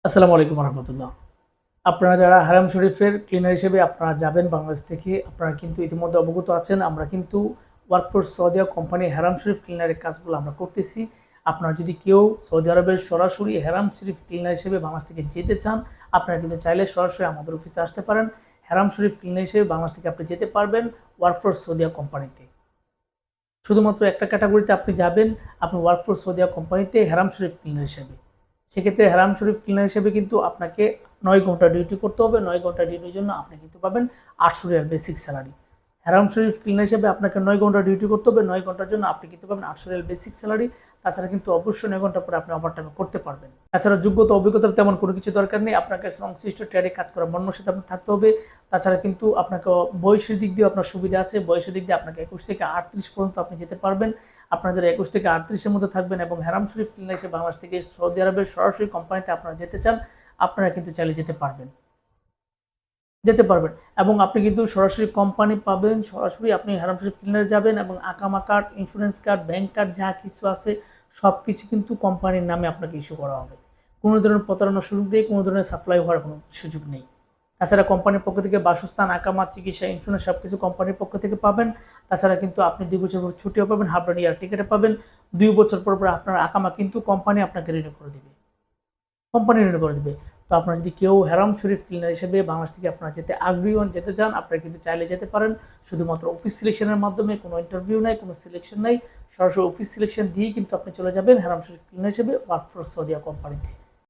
আসসালামু আলাইকুম রহমতুল্লাহ। আপনারা যারা হারাম শরীফের ক্লিনার হিসেবে আপনারা যাবেন বাংলাদেশ থেকে, আপনারা কিন্তু ইতিমধ্যে অবগত আছেন আমরা কিন্তু ওয়ার্কফোর্স সৌদিয়া কোম্পানি হারাম শরীফ ক্লিনারের কাজগুলো আমরা করতেছি। আপনারা যদি কেউ সৌদি আরবের সরাসরি হারাম শরীফ ক্লিনার হিসেবে বাংলাদেশ থেকে যেতে চান, আপনারা কিন্তু চাইলে সরাসরি আমাদের অফিসে আসতে পারেন। হারাম শরীফ ক্লিনার হিসেবে বাংলাদেশ থেকে আপনি যেতে পারবেন ওয়ার্কফোর্স সৌদিয়া কোম্পানিতে। শুধুমাত্র একটা ক্যাটাগরিতে আপনি যাবেন, আপনি ওয়ার্কফোর্স সৌদিয়া কোম্পানিতে হারাম শরীফ ক্লিনার হিসেবে। সেক্ষেত্রে হারাম শরীফ ক্লিনার হিসেবে কিন্তু আপনাকে 9 ঘন্টা ডিউটি করতে হবে। 9 ঘন্টা ডিউটির জন্য আপনি কিন্তু পাবেন 800 রিয়াল বেসিক স্যালারি। হারাম শরীফ ক্লিনার হিসেবে আপনাকে 9 ঘন্টা ডিউটি করতে হবে। 9 ঘন্টার জন্য আপনি কিন্তু পাবেন 800 রিয়াল বেসিক স্যালারি। তাছাড়া কিন্তু অবশ্যই 9 ঘন্টা পরে আপনি ওভারটাইম করতে পারবেন। তাছাড়া যোগ্যতা অভিজ্ঞতার তেমন কোনো কিছু দরকার নেই। আপনাকে সংশ্লিষ্ট ট্রেডে কাজ করার মনের সাথে আপনার থাকতে হবে। তাছাড়া কিন্তু আপনাকে বয়সের দিক দিয়ে আপনার সুবিধা আছে। বয়সের দিক দিয়ে আপনাকে 21 থেকে 38 পর্যন্ত আপনি যেতে পারবেন। আপনারা যারা 21 থেকে 38-এর মধ্যে থাকবেন এবং হারাম শরীফ ক্লিনার হিসেবে বাংলাদেশ থেকে সৌদি আরবের সরাসরি কোম্পানিতে আপনারা যেতে চান, আপনারা কিন্তু চাইলে যেতে পারবেন এবং আপনি কিন্তু সরাসরি কোম্পানি পাবেন। সরাসরি আপনি হারাম শরীফ ক্লিনারে যাবেন এবং আকামা card, insurance card, bank card যা কিছু আছে সব কিছু কিন্তু কোম্পানির নামে আপনাকে ইস্যু করা হবে। কোনো ধরনের প্রতারণার সুযোগ নেই, কোনো ধরনের সাপ্লাই হওয়ার কোনো সুযোগ নেই। তাছাড়া কোম্পানির পক্ষ থেকে বাসস্থান, আকামা, চিকিৎসা, ইন্স্যুরেন্স সব কিছু কোম্পানির পক্ষ থেকে পাবেন। তাছাড়া কিন্তু আপনি 2 বছর পর ছুটিও পাবেন, হাফ ইয়ার টিকিটে পাবেন। 2 বছর পর আপনার আকামা কিন্তু কোম্পানি আপনাকে রিনিউ করে দেবে। তো আপনারা যদি কেউ হারাম শরীফ ক্লিনার হিসেবে বাংলাদেশ থেকে আপনারা যেতে আগ্রহী হন, যেতে চান, আপনারা কিন্তু চাইলে যেতে পারেন। শুধুমাত্র অফিস সিলেকশনের মাধ্যমে, কোনো ইন্টারভিউ নাই, কোনো সিলেকশন নাই, সরাসরি অফিস সিলেকশন দিয়েই কিন্তু আপনি চলে যাবেন হারাম শরীফ ক্লিনার হিসেবে ওয়ার্কফোর্স সৌদিয়া কোম্পানিতে।